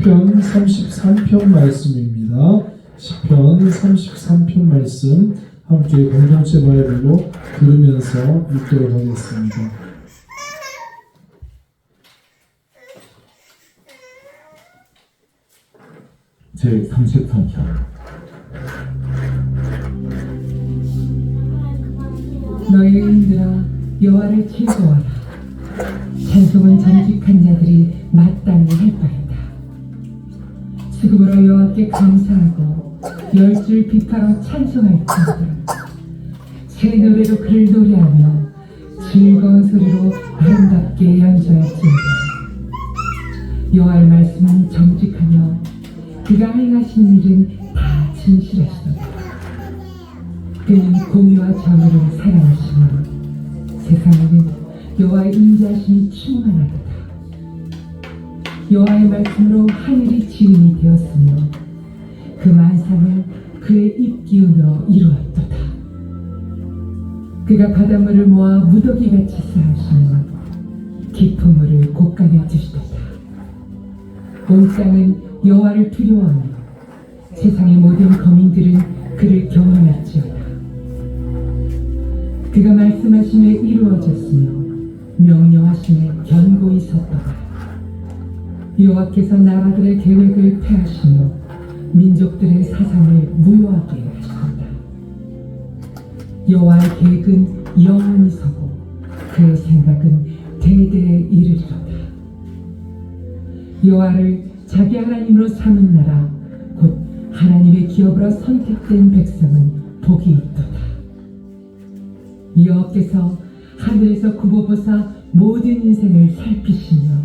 시편 33편 말씀입니다. 시편 33편 말씀 함께 공동체 바이블로 들으면서 읽도록 하겠습니다. 제 33편. 너희 의인들아 여호와를 즐거워하라. 찬송은 정직한 자들이 마땅히 할 바이다. 수금으로 여호와께 감사하고 열줄 비파로 찬송할지어다. 새 노래로 그를 노래하며 즐거운 소리로 아름답게 연주할지어다. 여호와의 말씀은 정직하며 그가 행하신 일은 다 진실하시도다. 그는 공의와 정의를 사랑하시며 세상에는 여호와의 인자하심이 충만하도다. 여호와의 말씀으로 하늘이 지음이 되었으며 그 만상을 그의 입기운으로 이루었도다. 그가 바닷물을 모아 무더기같이 쌓으시며 깊은 물을 곳간에 두시도다. 온 땅은 여호와를 두려워하며 세상의 모든 거민들은 그를 경외할지어다. 그가 말씀하심에 이루어졌으며 명령하심에 견고히 섰도다. 여호와께서 나라들의 계획을 폐하시며 민족들의 사상을 무효하게 하시도다. 여호와의 계획은 영원히 서고 그의 생각은 대대에 이르리로다. 여호와를 자기 하나님으로 삼은 나라 곧 하나님의 기업으로 선택된 백성은 복이 있도다. 여호와께서 하늘에서 굽어보사 모든 인생을 살피시며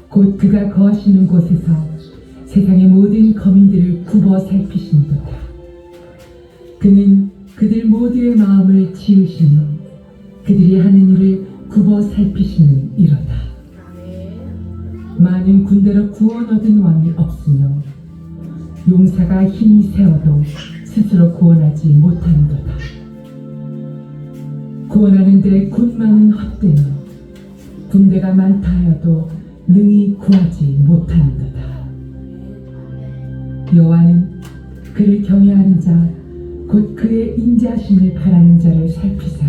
곧 그가 거하시는 곳에서 세상의 모든 거민들을 굽어 살피신도다. 그는 그들 모두의 마음을 지으시며 그들이 하는 일을 굽어 살피시는 이로다. 많은 군대로 구원 얻은 왕이 없으며 용사가 힘이 세워도 스스로 구원하지 못하는도다. 구원하는 데 군만은 헛되며 군대가 많다 하여도 능히 구하지 못하는도다. 여호와는 그를 경외하는 자 곧 그의 인자하심을 바라는 자를 살피사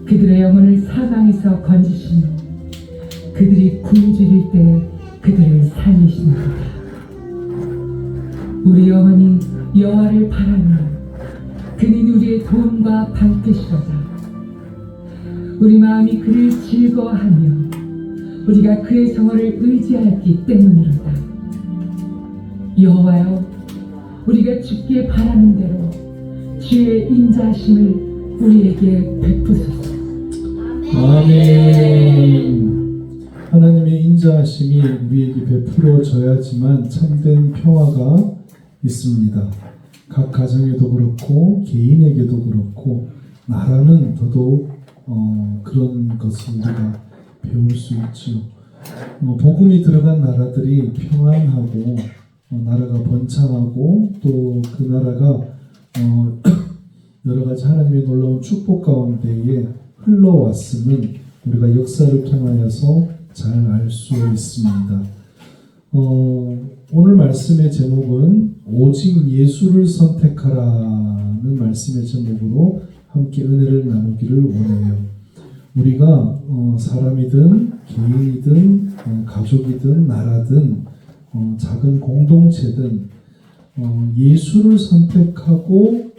그들의 영혼을 사망에서 건지시며 그들이 굶주릴 때 그들을 살리시는도다. 우리 영혼이 여호와를 바라며 그는 우리의 도움과 방패시로다. 우리 마음이 그를 즐거워하며 우리가 그의 성호를 의지하였기 때문이로다. 여호와여, 우리가 주께 바라는 대로 주의 인자하심을 우리에게 베푸소서. 아멘. 하나님의 인자하심이 우리에게 베풀어져야지만 참된 평화가 있습니다. 각 가정에도 그렇고 개인에게도 그렇고 나라는 더더욱 그런 것을 우리가 배울 수 있죠. 복음이 들어간 나라들이 평안하고 나라가 번창하고 또 그 나라가 여러 가지 하나님의 놀라운 축복 가운데에 흘러왔음은 우리가 역사를 통하여서 잘 알 수 있습니다. 오늘 말씀의 제목은 오직 예수를 선택하라는 말씀의 제목으로 함께 은혜를 나누기를 원해요. 우리가 사람이든 개인이든 가족이든 나라든 작은 공동체든 예수를 선택하고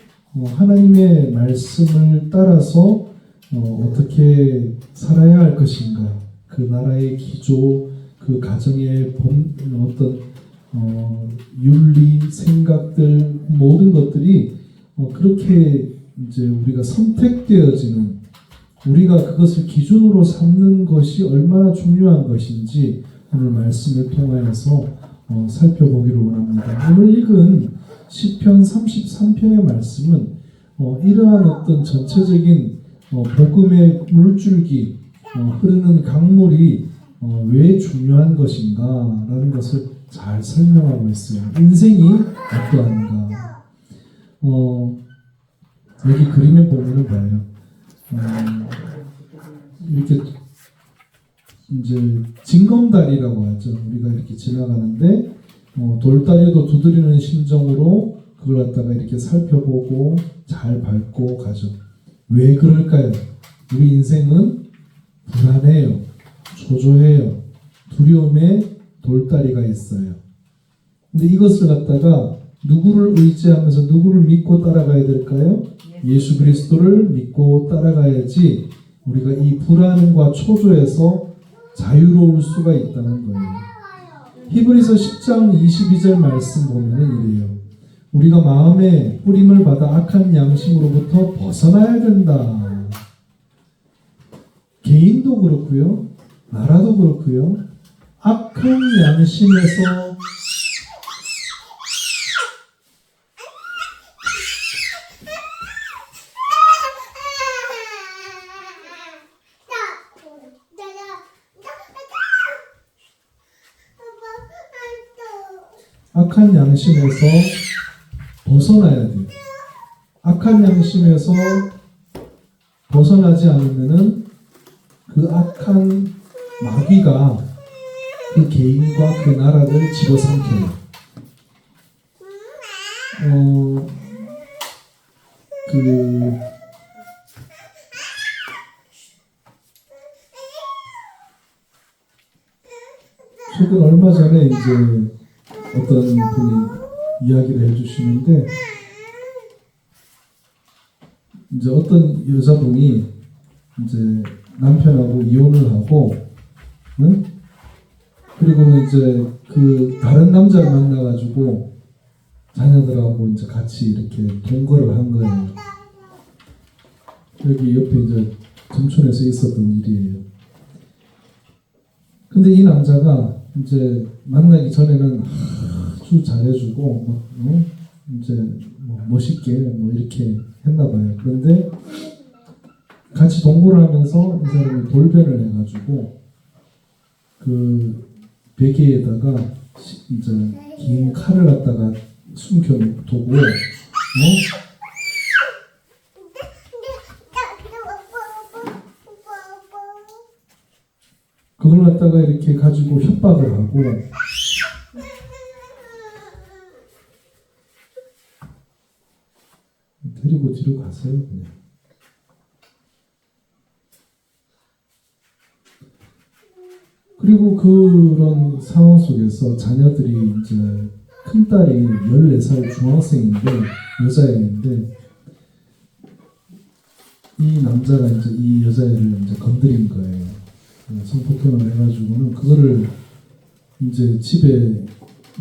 하나님의 말씀을 따라서 어떻게 살아야 할 것인가, 그 나라의 기조, 그 가정의 어떤 윤리, 생각들 모든 것들이 그렇게 이제 우리가 선택되어지는, 우리가 그것을 기준으로 삼는 것이 얼마나 중요한 것인지 오늘 말씀을 통하여서 살펴보기를 원합니다. 오늘 읽은 시편 33편의 말씀은 이러한 어떤 전체적인 복음의 물줄기, 흐르는 강물이 왜 중요한 것인가 라는 것을 잘 설명하고 있어요. 인생이 어떠한가. 여기 그림에 보면은 봐요. 이렇게 이제 징검다리라고 하죠. 우리가 이렇게 지나가는데 돌다리도 두드리는 심정으로 그걸 갖다가 이렇게 살펴보고 잘 밟고 가죠. 왜 그럴까요? 우리 인생은 불안해요. 초조해요. 두려움에 돌다리가 있어요. 근데 이것을 갖다가 누구를 의지하면서 누구를 믿고 따라가야 될까요? 예수 그리스도를 믿고 따라가야지 우리가 이 불안과 초조에서 자유로울 수가 있다는 거예요. 히브리서 10장 22절 말씀 보면은 이래요. 우리가 마음에 뿌림을 받아 악한 양심으로부터 벗어나야 된다. 개인도 그렇고요. 나라도 그렇고요. 악한 양심에서 악한 양심에서 벗어나야 돼요. 악한 양심에서 벗어나지 않으면은 그 악한 마귀가 그 개인과 그 나라를 집어삼켜요. 최근 얼마 전에 이제 어떤 분이 이야기를 해주시는데, 이제 어떤 여자분이 이제 남편하고 이혼을 하고, 응? 그리고는 이제 그 다른 남자를 만나가지고 자녀들하고 이제 같이 이렇게 동거를 한 거예요. 여기 옆에 이제 점촌에서 있었던 일이에요. 근데 이 남자가 이제 만나기 전에는 아주 잘해주고 막 이제 뭐 멋있게 뭐 이렇게 했나 봐요. 그런데 같이 동거를 하면서 이 사람이 돌변을 해가지고 그 베개에다가 이제 긴 칼을 갖다가 숨겨두고 그걸 갖다가 이렇게 가지고 협박을 하고 데리고 뒤로 가세요 그냥. 그리고 그런 상황 속에서 자녀들이 이제 큰딸이 14살 중학생인데 여자애인데 이 남자가 이제 이 여자애를 이제 건드린 거예요. 성폭행을 해가지고는 그거를 이제 집에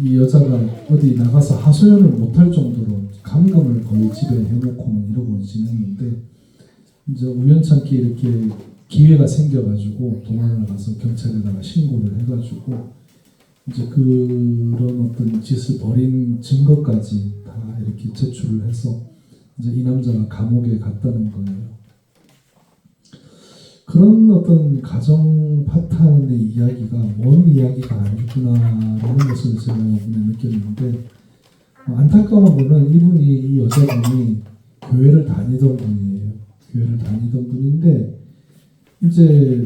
이 여자가 어디 나가서 하소연을 못할 정도로 감금을 거의 집에 해놓고는 이러고 지냈는데 이제 우연찮게 이렇게 기회가 생겨가지고 도망을 가서 경찰에다가 신고를 해가지고 이제 그런 어떤 짓을 벌인 증거까지 다 이렇게 제출을 해서 이제 이 남자가 감옥에 갔다는 거예요. 그런 어떤 가정 파탄의 이야기가 먼 이야기가 아니구나라는 것을 제가 이번에 느꼈는데 안타까운 거는 이 여자분이 교회를 다니던 분이에요. 교회를 다니던 분인데 이제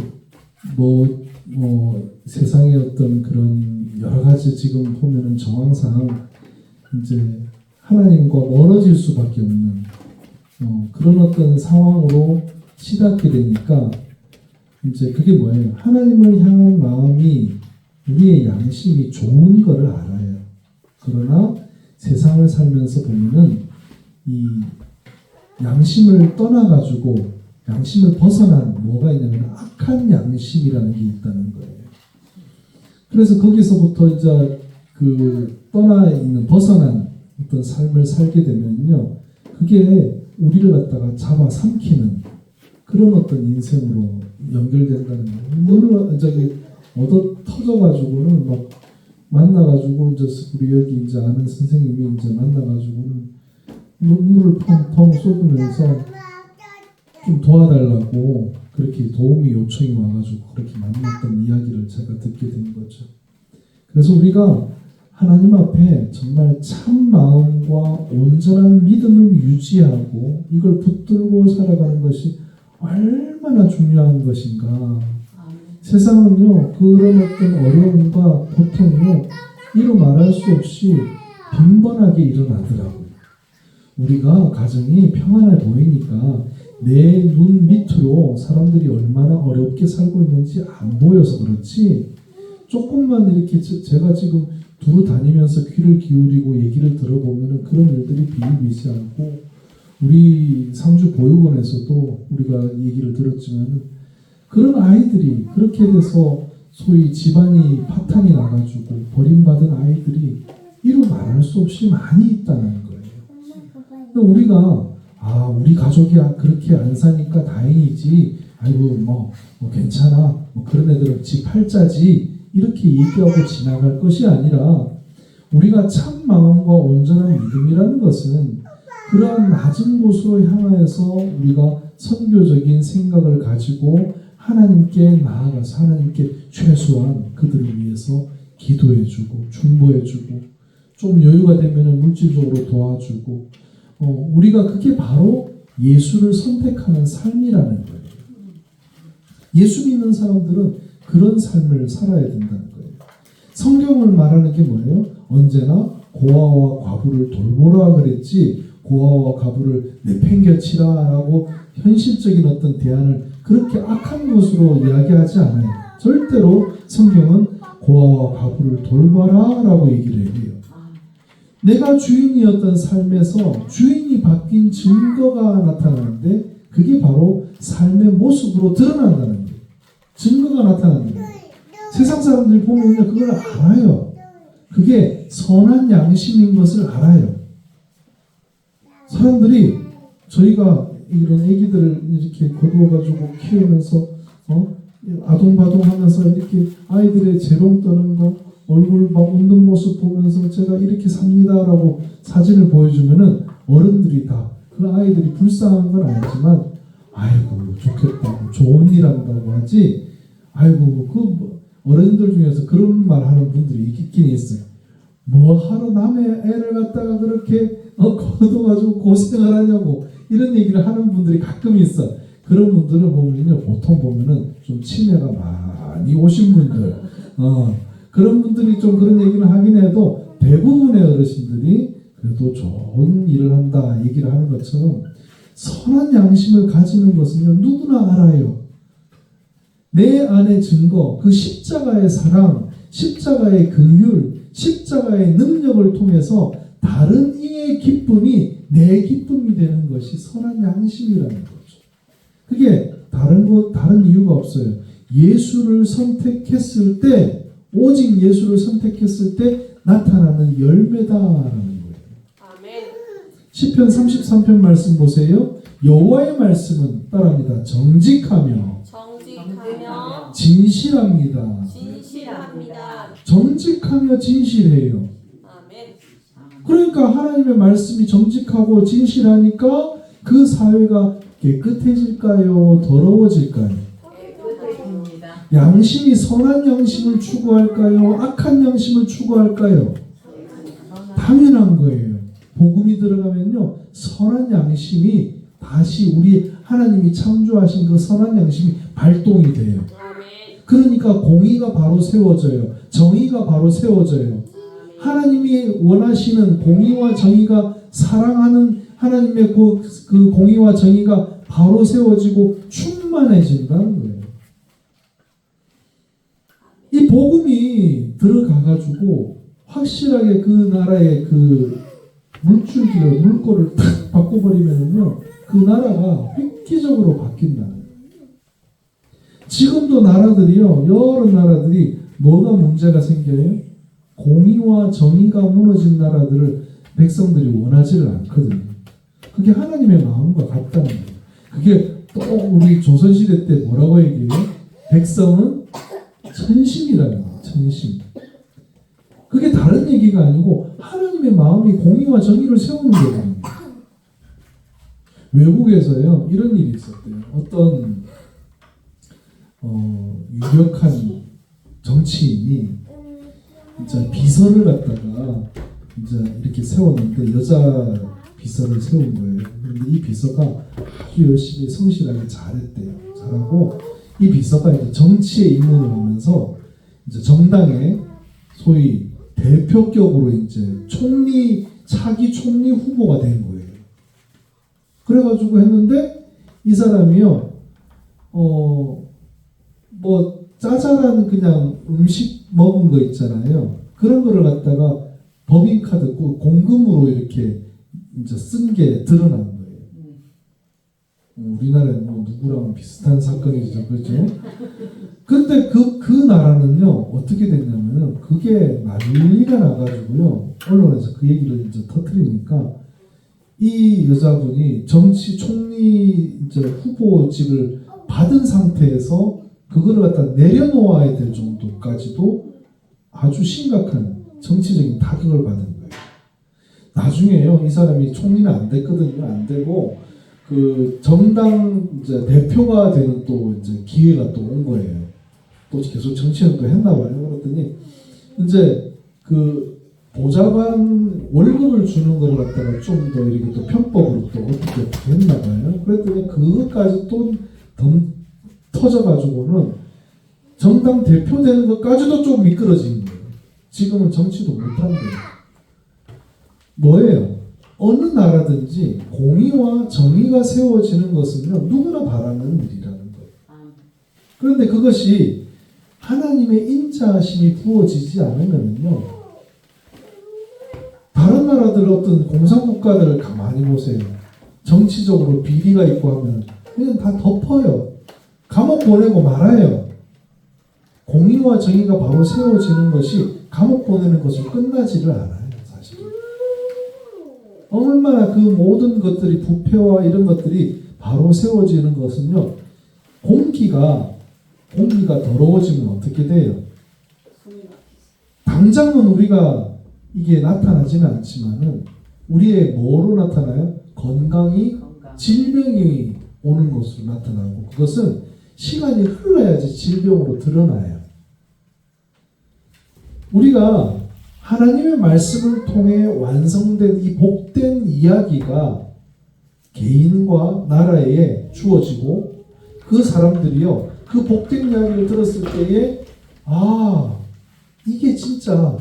세상의 어떤 그런 여러 가지 지금 보면은 정황상 이제 하나님과 멀어질 수밖에 없는 그런 어떤 상황으로 치닫게 되니까 이제 그게 뭐예요? 하나님을 향한 마음이 우리의 양심이 좋은 거를 알아요. 그러나 세상을 살면서 보면은 이 양심을 떠나가지고 양심을 벗어난 뭐가 있냐면 악한 양심이라는 게 있다는 거예요. 그래서 거기서부터 이제 그 떠나 있는 벗어난 어떤 삶을 살게 되면요, 그게 우리를 갖다가 잡아삼키는 그런 어떤 인생으로 연결된다는 거예요. 저기 얻어 터져가지고는 막 만나가지고 이제 우리 여기 이제 아는 선생님이 이제 만나가지고는 눈물을 펑펑 쏟으면서 좀 도와달라고 그렇게 도움이 요청이 와가지고 그렇게 만났던 이야기를 제가 듣게 된 거죠. 그래서 우리가 하나님 앞에 정말 참 마음과 온전한 믿음을 유지하고 이걸 붙들고 살아가는 것이 얼마나 중요한 것인가 세상은요, 그런 어떤 어려움과 고통이요, 이루 말할 수 없이 빈번하게 일어나더라고요. 우리가 가정이 평안해 보이니까 내 눈 밑으로 사람들이 얼마나 어렵게 살고 있는지 안 보여서 그렇지, 조금만 이렇게 제가 지금 두루 다니면서 귀를 기울이고 얘기를 들어보면은 그런 일들이 비일비재하고, 우리 상주 보육원에서도 우리가 얘기를 들었지만 그런 아이들이 그렇게 돼서 소위 집안이 파탄이 나가지고 버림받은 아이들이 이루 말할 수 없이 많이 있다는 거예요. 근데 우리가 우리 가족이 그렇게 안 사니까 다행이지, 아이고 뭐 괜찮아, 뭐 그런 애들은 지 팔자지, 이렇게 얘기하고 지나갈 것이 아니라, 우리가 참 마음과 온전한 믿음이라는 것은 그러한 낮은 곳으로 향하여서 우리가 선교적인 생각을 가지고 하나님께 나아가서 하나님께 최소한 그들을 위해서 기도해주고 중보해주고, 좀 여유가 되면 물질적으로 도와주고, 우리가 그게 바로 예수를 선택하는 삶이라는 거예요. 예수 믿는 사람들은 그런 삶을 살아야 된다는 거예요. 성경을 말하는 게 뭐예요? 언제나 고아와 과부를 돌보라 그랬지, 고아와 과부를 내팽겨치라라고 현실적인 어떤 대안을 그렇게 악한 것으로 이야기하지 않아요. 절대로 성경은 고아와 과부를 돌봐라 라고 얘기를 해요. 내가 주인이었던 삶에서 주인이 바뀐 증거가 나타나는데, 그게 바로 삶의 모습으로 드러난다는 거예요. 증거가 나타나는 거예요. 세상 사람들이 보면 그걸 알아요. 그게 선한 양심인 것을 알아요. 사람들이, 저희가 이런 애기들을 이렇게 거두어가지고 키우면서 아동바동하면서 이렇게 아이들의 재롱 떠는 거, 얼굴 막 웃는 모습 보면서 제가 이렇게 삽니다라고 사진을 보여주면은 어른들이 다, 그 아이들이 불쌍한 건 알지만 아이고 좋겠다고, 좋은 일 한다고 하지, 아이고 그 어른들 중에서 그런 말 하는 분들이 있긴 있어요. 뭐 하러 남의 애를 갖다가 그렇게 거둬가지고 고생을 하냐고, 이런 얘기를 하는 분들이 가끔 있어. 그런 분들을 보면요, 보통 보면은 좀 치매가 많이 오신 분들, 그런 분들이 좀 그런 얘기를 하긴 해도, 대부분의 어르신들이 그래도 좋은 일을 한다 얘기를 하는 것처럼, 선한 양심을 가지는 것은요, 누구나 알아요. 내 안의 증거, 그 십자가의 사랑, 십자가의 긍휼, 십자가의 능력을 통해서 다른 이의 기쁨이 내 기쁨이 되는 것이 선한 양심이라는 거죠. 그게 다른 이유가 없어요. 예수를 선택했을 때, 오직 예수를 선택했을 때 나타나는 열매다라는 거예요. 아멘. 시편 33편 말씀 보세요. 여호와의 말씀은 따라합니다. 정직하며 진실합니다. 진실합니다. 정직하며 진실해요. 아멘. 그러니까 하나님의 말씀이 정직하고 진실하니까 그 사회가 깨끗해질까요? 더러워질까요? 깨끗해집니다. 양심이 선한 양심을 추구할까요? 악한 양심을 추구할까요? 당연한 거예요. 복음이 들어가면요, 선한 양심이 다시 우리 하나님이 창조하신 그 선한 양심이 발동이 돼요. 그러니까 공의가 바로 세워져요. 정의가 바로 세워져요. 하나님이 원하시는 공의와 정의가, 사랑하는 하나님의 그 공의와 정의가 바로 세워지고 충만해진다는 거예요. 이 복음이 들어가가지고 확실하게 그 나라의 그 물줄기를, 물꼬를 탁 바꿔버리면요, 그 나라가 획기적으로 바뀐다는 거예요. 지금도 나라들이요, 여러 나라들이 뭐가 문제가 생겨요? 공의와 정의가 무너진 나라들을 백성들이 원하지를 않거든요. 그게 하나님의 마음과 같다는 거예요. 그게 또 우리 조선시대 때 뭐라고 얘기해요? 백성은 천심이라는 거예요. 천심. 그게 다른 얘기가 아니고 하나님의 마음이 공의와 정의를 세우는 거거든요. 외국에서요, 이런 일이 있었대요. 어떤 유력한 정치인이 이제 비서를 갖다가 이제 이렇게 세웠는데, 여자 비서를 세운 거예요. 그런데 이 비서가 아주 열심히 성실하게 잘했대요. 잘하고 이 비서가 이제 정치에 입문을 하면서 이제 정당의 소위 대표격으로 이제 차기 총리 후보가 된 거예요. 그래가지고 했는데 이 사람이요, 뭐 짜잘한 그냥 음식 먹은 거 있잖아요. 그런 거를 갖다가 법인카드 공금으로 이렇게 이제 쓴 게 드러난 거예요. 우리나라에 뭐 누구랑 비슷한 사건이죠, 그렇죠? 근데 그 나라는요 어떻게 됐냐면은 그게 난리가 나가지고요 언론에서 그 얘기를 이제 터뜨리니까 이 여자분이 정치 총리 이제 후보직을 받은 상태에서 그거를 갖다 내려놓아야 될 정도까지도 아주 심각한 정치적인 타격을 받은 거예요. 나중에요 이 사람이 총리는 안 됐거든요. 안 되고 그 정당 이제 대표가 되는 또 이제 기회가 또 온 거예요. 또 계속 정치는 또 했나 봐요. 그랬더니 이제 그 보좌관 월급을 주는 걸 갖다가 좀 더 이렇게 또 편법으로 또 어떻게 했나 봐요. 그랬더니 그것까지 또 터져가지고는 정당 대표 되는 것까지도 좀 미끄러진 거예요. 지금은 정치도 못한대요. 뭐예요? 어느 나라든지 공의와 정의가 세워지는 것은요 누구나 바라는 일이라는 거예요. 그런데 그것이 하나님의 인자하심이 부어지지 않으면요 다른 나라들 어떤 공산국가들을 가만히 보세요. 정치적으로 비리가 있고 하면 그냥 다 덮어요. 감옥 보내고 말아요. 공의와 정의가 바로 세워지는 것이 감옥 보내는 것으로 끝나지를 않아요. 사실 얼마나 그 모든 것들이 부패와 이런 것들이 바로 세워지는 것은요 공기가 더러워지면 어떻게 돼요? 당장은 우리가 이게 나타나지는 않지만은 우리의 뭐로 나타나요? 건강. 질병이 오는 것으로 나타나고 그것은 시간이 흘러야지 질병으로 드러나요. 우리가 하나님의 말씀을 통해 완성된 이 복된 이야기가 개인과 나라에 주어지고 그 사람들이요 그 복된 이야기를 들었을 때에 이게 진짜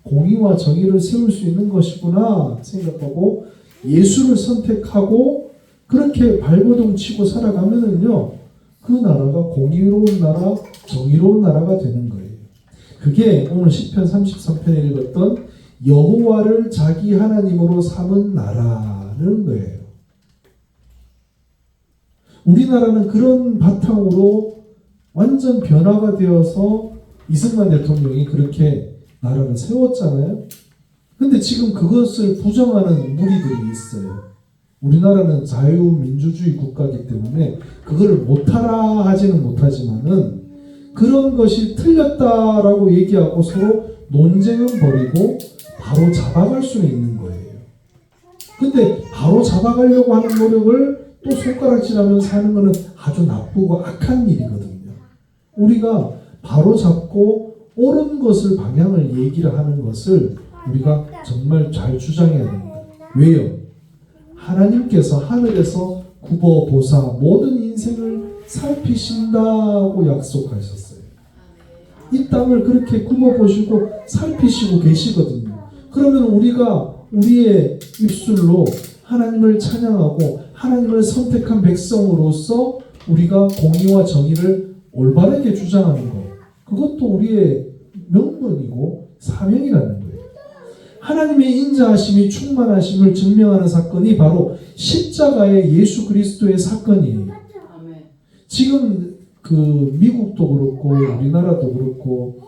공의와 정의를 세울 수 있는 것이구나 생각하고 예수를 선택하고 그렇게 발버둥 치고 살아가면은요 그 나라가 공의로운 나라, 정의로운 나라가 되는 거예요. 그게 오늘 시편 33편에 읽었던 여호와를 자기 하나님으로 삼은 나라는 거예요. 우리나라는 그런 바탕으로 완전 변화가 되어서 이승만 대통령이 그렇게 나라를 세웠잖아요. 근데 지금 그것을 부정하는 무리들이 있어요. 우리나라는 자유민주주의 국가이기 때문에 그걸 못하라 하지는 못하지만은 그런 것이 틀렸다라고 얘기하고 서로 논쟁은 벌이고 바로 잡아갈 수는 있는 거예요. 근데 바로 잡아가려고 하는 노력을 또 손가락질하면서 사는 것은 아주 나쁘고 악한 일이거든요. 우리가 바로 잡고 옳은 것을 방향을 얘기를 하는 것을 우리가 정말 잘 주장해야 됩니다. 왜요? 하나님께서 하늘에서 굽어 보사 모든 인생을 살피신다고 약속하셨어요. 이 땅을 그렇게 굽어 보시고 살피시고 계시거든요. 그러면 우리가 우리의 입술로 하나님을 찬양하고 하나님을 선택한 백성으로서 우리가 공의와 정의를 올바르게 주장하는 것, 그것도 우리의 명분이고 사명이라는 거예요. 하나님의 인자하심이 충만하심을 증명하는 사건이 바로 십자가의 예수 그리스도의 사건이에요. 지금 그 미국도 그렇고 우리나라도 그렇고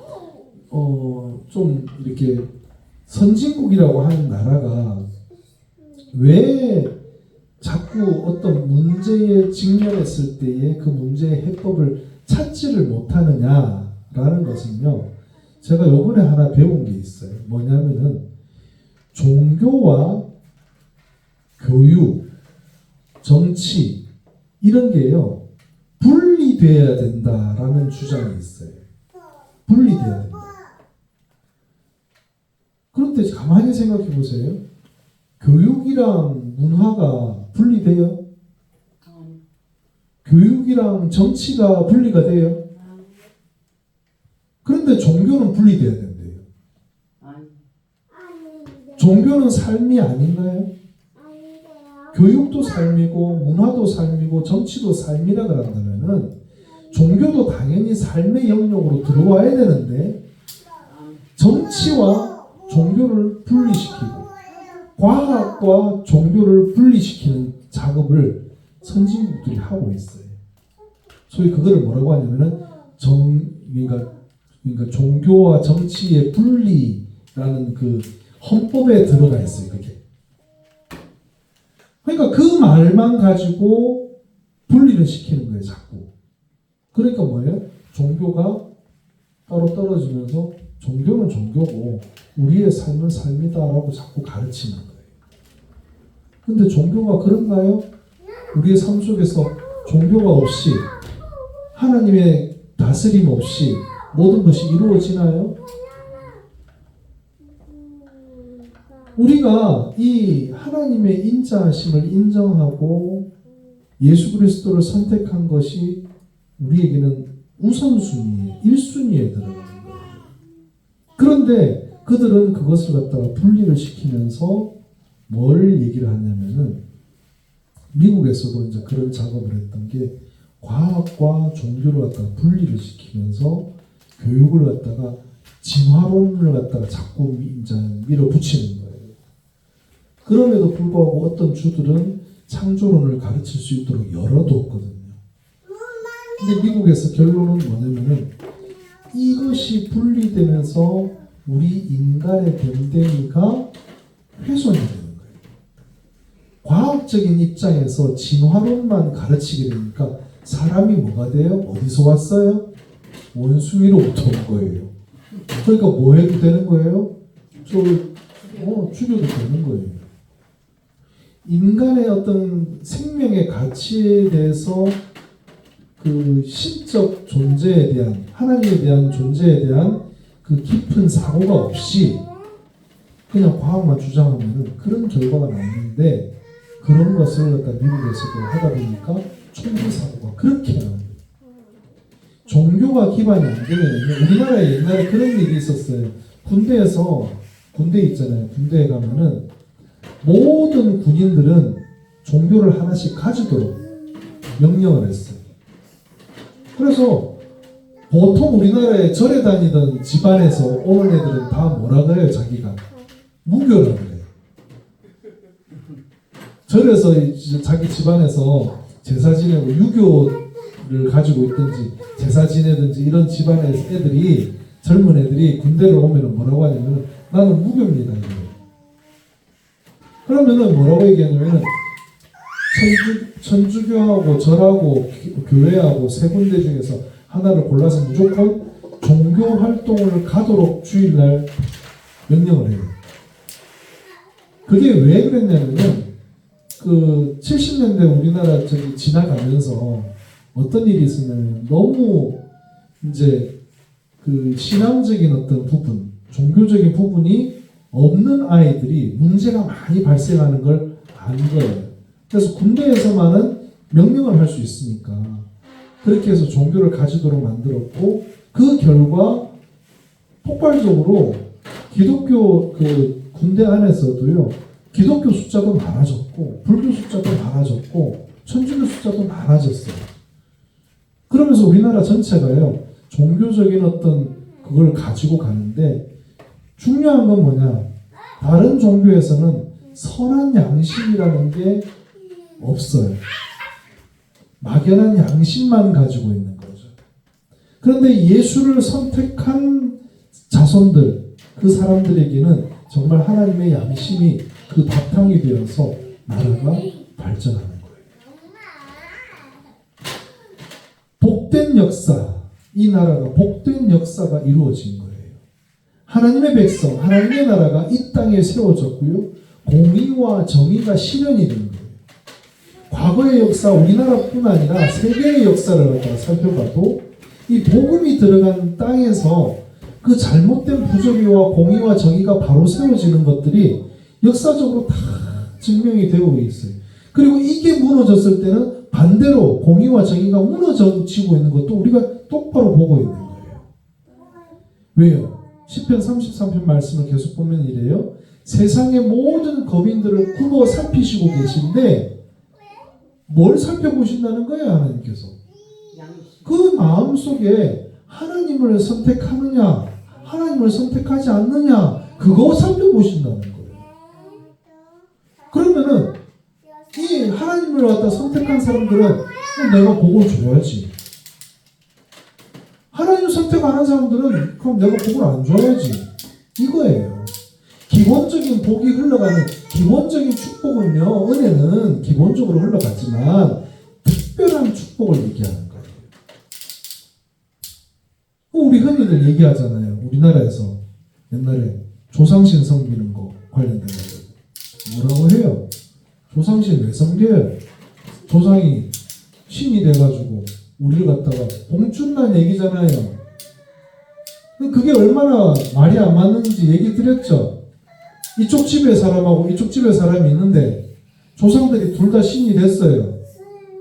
좀 이렇게 선진국이라고 하는 나라가 왜 자꾸 어떤 문제에 직면했을 때에 그 문제의 해법을 찾지를 못하느냐라는 것은요, 제가 요번에 하나 배운 게 있어요. 뭐냐면은 종교와 교육, 정치 이런 게요 분리돼야 된다라는 주장이 있어요. 분리돼야 된다. 그런데 가만히 생각해 보세요. 교육이랑 문화가 분리돼요? 교육이랑 정치가 분리가 돼요? 그런데 종교는 분리돼야 된대요. 종교는 삶이 아닌가요? 교육도 삶이고 문화도 삶이고 정치도 삶이라 그런다면은 종교도 당연히 삶의 영역으로 들어와야 되는데 정치와 종교를 분리시키고 과학과 종교를 분리시키는 작업을 선진국들이 하고 있어요. 소위 그거를 뭐라고 하냐면은 그러니까 종교와 정치의 분리라는 그 헌법에 들어가 있어요. 그게. 그러니까 그 말만 가지고 분리를 시키는 거예요. 자꾸. 그러니까 뭐예요? 종교가 따로 떨어지면서 종교는 종교고 우리의 삶은 삶이다라고 자꾸 가르치는 거예요. 근데 종교가 그런가요? 우리의 삶 속에서 종교가 없이 하나님의 다스림 없이 모든 것이 이루어지나요? 우리가 이 하나님의 인자하심을 인정하고 예수 그리스도를 선택한 것이 우리에게는 우선순위에 1순위에 들어가는 거예요. 그런데 그들은 그것을 갖다가 분리를 시키면서 뭘 얘기를 하냐면은 미국에서도 이제 그런 작업을 했던 게 과학과 종교를 갖다가 분리를 시키면서 교육을 갖다가 진화론을 갖다가 자꾸 이제 밀어붙이는 거예요. 그럼에도 불구하고 어떤 주들은 창조론을 가르칠 수 있도록 열어뒀거든요. 근데 미국에서 결론은 뭐냐면은 이것이 분리되면서 우리 인간의 됨됨이가 훼손이 되는 거예요. 과학적인 입장에서 진화론만 가르치게 되니까 사람이 뭐가 돼요? 어디서 왔어요? 원숭이로부터 온 거예요. 그러니까 뭐 해도 되는 거예요? 죽여도 되는 거예요. 인간의 어떤 생명의 가치에 대해서 그 신적 존재에 대한 하나님에 대한 존재에 대한 그 깊은 사고가 없이 그냥 과학만 주장하면 그런 결과가 나오는데 그런 것을 갖다 미국에서도 하다 보니까 총기 사고가 그렇게 나옵니다. 종교가 기반이 안 되면 우리나라에 옛날에 그런 일이 있었어요. 군대 있잖아요. 군대에 가면은 모든 군인들은 종교를 하나씩 가지도록 명령을 했어요. 그래서 보통 우리나라에 절에 다니던 집안에서 오는 애들은 다 뭐라 그래요? 자기가 무교라 그래요. 절에서 자기 집안에서 제사 지내고 유교를 가지고 있든지 제사 지내든지 이런 집안의 애들이 젊은 애들이 군대를 오면 뭐라고 하냐면 나는 무교입니다. 이래요. 그러면은 뭐라고 얘기하냐면은 천주교하고 절하고 교회하고 세 군데 중에서 하나를 골라서 무조건 종교 활동을 가도록 주일날 명령을 해요. 그게 왜 그랬냐면은 그 70년대 우리나라 지나가면서 어떤 일이 있었냐면 너무 이제 그 신앙적인 어떤 부분, 종교적인 부분이 없는 아이들이 문제가 많이 발생하는 걸 아는 거예요. 그래서 군대에서만은 명령을 할 수 있으니까 그렇게 해서 종교를 가지도록 만들었고 그 결과 폭발적으로 기독교 그 군대 안에서도요 기독교 숫자도 많아졌고 불교 숫자도 많아졌고 천주교 숫자도 많아졌어요. 그러면서 우리나라 전체가요 종교적인 어떤 그걸 가지고 가는데 중요한 건 뭐냐? 다른 종교에서는 선한 양심이라는 게 없어요. 막연한 양심만 가지고 있는 거죠. 그런데 예수를 선택한 자손들, 그 사람들에게는 정말 하나님의 양심이 그 바탕이 되어서 나라가 발전하는 거예요. 복된 역사, 이 나라가 복된 역사가 이루어진 거예요. 하나님의 백성, 하나님의 나라가 이 땅에 세워졌고요. 공의와 정의가 실현이 된 거예요. 과거의 역사, 우리나라뿐 아니라 세계의 역사를 갖다가 살펴봐도 이 복음이 들어간 땅에서 그 잘못된 부조리와 공의와 정의가 바로 세워지는 것들이 역사적으로 다 증명이 되고 있어요. 그리고 이게 무너졌을 때는 반대로 공의와 정의가 무너지고 있는 것도 우리가 똑바로 보고 있는 거예요. 왜요? 시편 33편 말씀을 계속 보면 이래요. 세상의 모든 거민들을 굽어 살피시고 계신데 뭘 살펴보신다는 거예요, 하나님께서? 그 마음 속에 하나님을 선택하느냐, 하나님을 선택하지 않느냐, 그거 살펴보신다는 거예요. 그러면은 이 하나님을 갖다 선택한 사람들은 내가 복을 줘야지. 하나님 선택 안 한 사람들은 그럼 내가 복을 안 줘야지. 이거예요. 기본적인 복이 흘러가는 기본적인 축복은요, 은혜는 기본적으로 흘러갔지만 특별한 축복을 얘기하는 거예요. 우리 흔히들 얘기하잖아요. 우리나라에서 옛날에 조상신 섬기는 거 관련된 거 뭐라고 해요? 조상신 왜 섬겨요? 조상이 신이 돼가지고 우리를 갖다가 봉준다는 얘기잖아요. 그게 얼마나 말이 안 맞는지 얘기 드렸죠. 이쪽 집에 사람하고 이쪽 집에 사람이 있는데 조상들이 둘 다 신이 됐어요.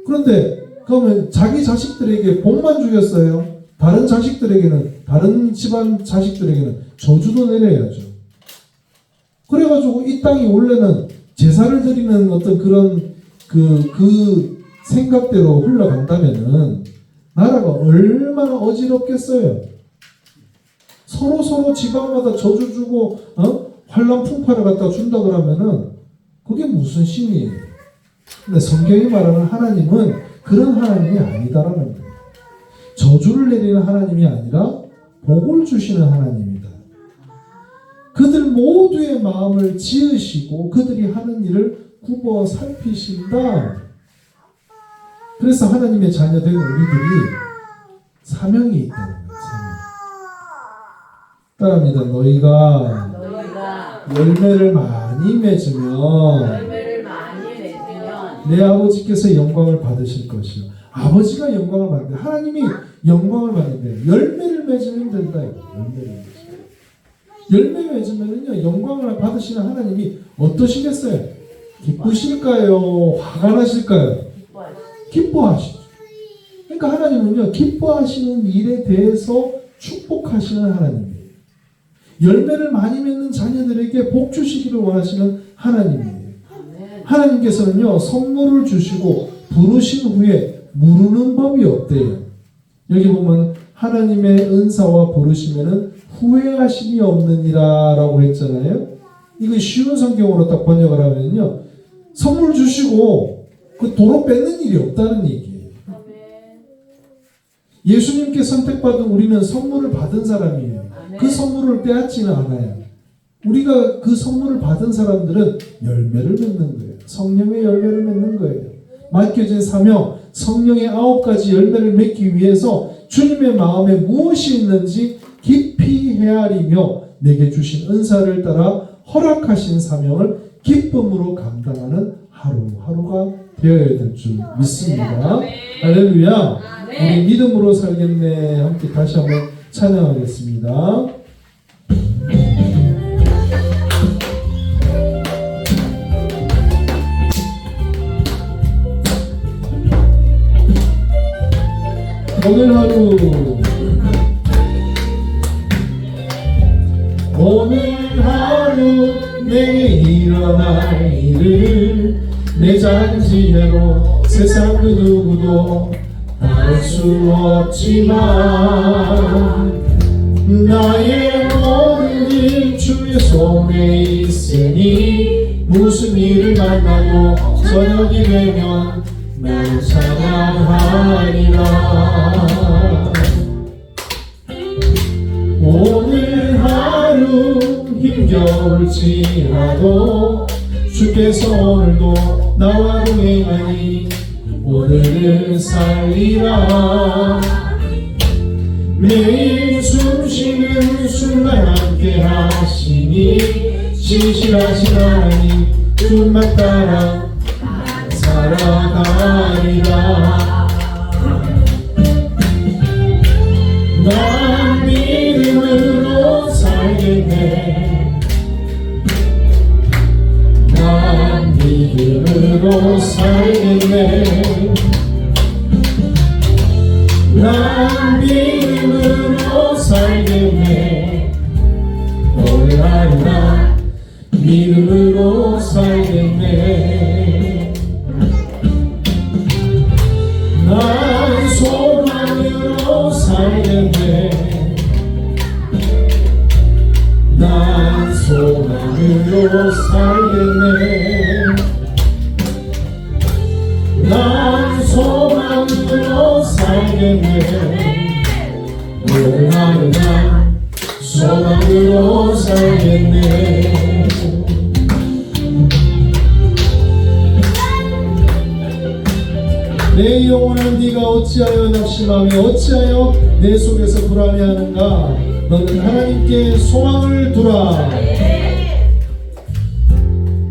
그런데 그러면 자기 자식들에게 복만 주겠어요? 다른 자식들에게는, 다른 집안 자식들에게는 저주도 내려야죠. 그래가지고 이 땅이 원래는 제사를 드리는 어떤 그런 그 생각대로 흘러간다면은 나라가 얼마나 어지럽겠어요. 서로 지방마다 저주 주고 환란 풍파를 갖다 준다 그러면은 그게 무슨 신이에요? 근데 성경이 말하는 하나님은 그런 하나님이 아니다라는 거예요. 저주를 내리는 하나님이 아니라 복을 주시는 하나님이다. 그들 모두의 마음을 지으시고 그들이 하는 일을 굽어 살피신다. 그래서 하나님의 자녀된 우리들이 사명이 있다는 거예요. 사명. 따라합니다. 너희가 열매를 많이 맺으면 내 아버지께서 영광을 받으실 것이요. 아버지가 영광을 받는데 하나님이 영광을 받는데 열매를 맺으면 된다. 열매 맺으면요 영광을 받으시는 하나님이 어떠시겠어요? 기쁘실까요? 화가 나실까요? 기뻐하시죠. 그러니까 하나님은요 기뻐하시는 일에 대해서 축복하시는 하나님이에요. 열매를 많이 맺는 자녀들에게 복 주시기를 원하시는 하나님이에요. 하나님께서는요 선물을 주시고 부르신 후에 무르는 법이 없대요. 여기 보면 하나님의 은사와 부르시면은 후회하심이 없느니라 라고 했잖아요. 이거 쉬운 성경으로 딱 번역을 하면요 선물 주시고 그 도로 뺏는 일이 없다는 얘기예요. 예수님께 선택받은 우리는 선물을 받은 사람이에요. 그 선물을 빼앗지는 않아요. 우리가 그 선물을 받은 사람들은 열매를 맺는 거예요. 성령의 열매를 맺는 거예요. 맡겨진 사명, 성령의 9가지 열매를 맺기 위해서 주님의 마음에 무엇이 있는지 깊이 헤아리며 내게 주신 은사를 따라 허락하신 사명을 기쁨으로 감당하는 하루하루가 되어야 될 줄 믿습니다. 할렐루야. 우리 믿음으로 살겠네. 함께 다시 한번 찬양하겠습니다. 오늘 하루 내게 일어날 일을 내 작은 지혜로 세상 그 누구도 알 수 없지만 나의 모든 일 주의 손에 있으니 무슨 일을 만나도 저녁이 되면 나를 찬양하리라. 오늘 하루 힘겨울지라도 주께서 오늘도 나와 동행하니 오늘을 살리라. 매일 숨쉬는 순간 함께 하시니 신실하신 하나님 주만 따라 살아가리라. 난 믿음으로 살겠네. 난 믿음으로 살겠네. 난 믿음으로 살겠네. 오늘 하루 난 믿음으로 살겠네. 난 소망으로 살겠네. 난 소망으로 살겠네. 난 소망으로 살겠네. 오늘 하루 난 소망으로 살겠네. 내 영혼을 네가 어찌하여 낙심하며 어찌하여 내 속에서 불안해하는가. 너는 하나님께 소망을 두라.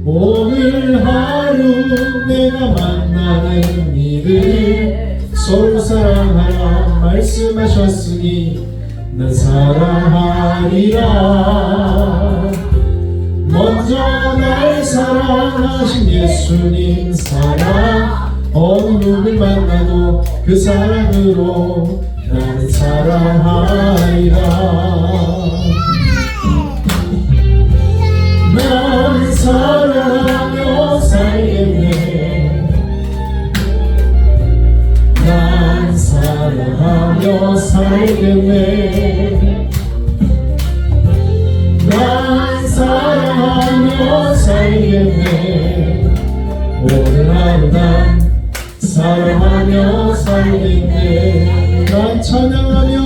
오늘 하루 내가 만나는 이들 서로 사랑하라 말씀하셨으니 난 사랑하리라. 먼저 날 사랑하신 예수님 사랑, 어느 누굴 만나도 그 사랑으로 나는 사랑하리라. 난 사랑하며 살겠네. 난 사랑하며 살겠네. 난 사랑하며 살겠네. 오늘 하루 난 사랑하며 살겠네. 난 찬양하며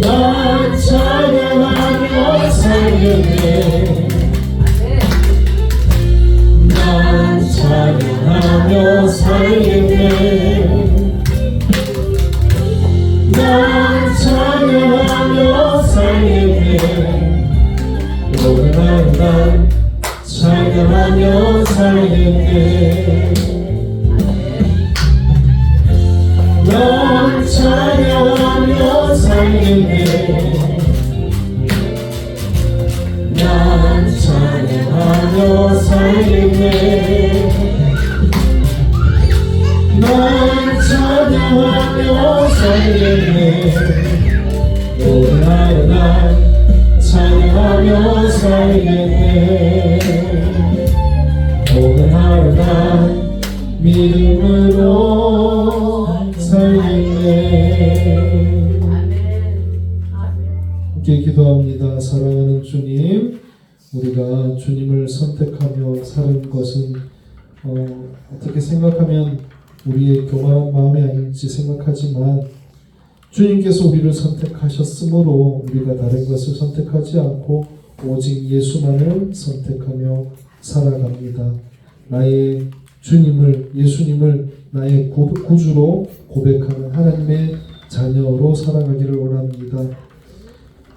난 찬양하며 살겠네. 난 찬양하며 살겠네. 난 찬양하며 살겠네. 오늘 하루 난 찬양하며 살겠네. 난 찬양하며 살겠네. 난 찬양하며 살겠네. 난 찬양하며 살겠네. 오늘 하루 난 찬양하며 살겠네. 오늘 하루 난 믿음으로 살겠네. 함께 기도합니다. 사랑하는 주님, 우리가 주님을 선택하며 사는 것은 어떻게 생각하면 우리의 교만한 마음이 아닐지 생각하지만 주님께서 우리를 선택하셨으므로 우리가 다른 것을 선택하지 않고 오직 예수만을 선택하며 살아갑니다. 나의 주님을, 예수님을 나의 구주로 고백하는 하나님의 자녀로 살아가기를 원합니다.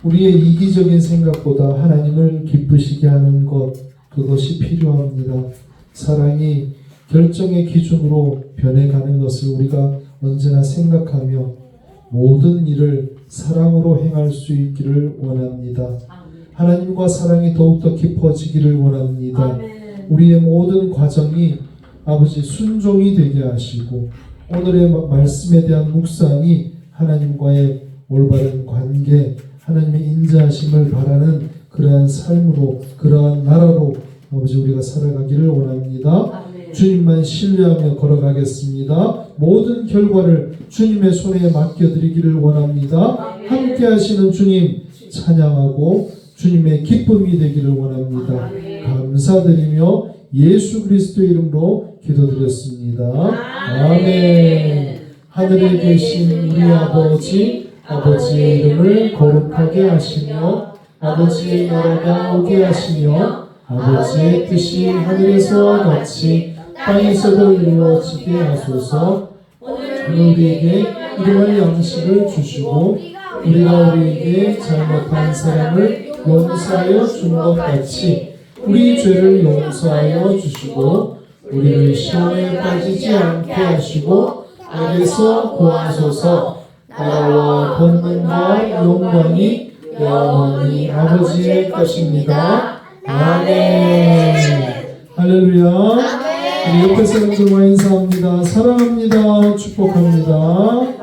우리의 이기적인 생각보다 하나님을 기쁘시게 하는 것, 그것이 필요합니다. 사랑이 결정의 기준으로 변해가는 것을 우리가 언제나 생각하며 모든 일을 사랑으로 행할 수 있기를 원합니다. 하나님과 사랑이 더욱더 깊어지기를 원합니다. 우리의 모든 과정이 아버지 순종이 되게 하시고 오늘의 말씀에 대한 묵상이 하나님과의 올바른 관계, 하나님의 인자하심을 바라는 그러한 삶으로, 그러한 나라로 아버지 우리가 살아가기를 원합니다. 주님만 신뢰하며 걸어가겠습니다. 모든 결과를 주님의 손에 맡겨드리기를 원합니다. 함께 하시는 주님 찬양하고 주님의 기쁨이 되기를 원합니다. 감사드리며 예수 그리스도의 이름으로 기도드렸습니다. 아멘. 하늘에 계신 우리 아버지, 아버지의 이름을 거룩하게 하시며 아버지의 나라가 오게 하시며 아버지의 뜻이 하늘에서와 같이 땅에서도 이루어지게 하소서. 오늘 우리에게 일용할 양식을 주시고 우리가 우리에게 잘못한 사람을 용서하여 준 것 같이 우리 죄를 용서하여 주시고 우리를 시험에 빠지지 않게 하시고 악에서 구하소서. 나라와 권능과 영광이 영원히 아버지의 것입니다. 아멘. 할렐루야. 우리 옆에 사람들과 인사합니다. 사랑합니다. 축복합니다.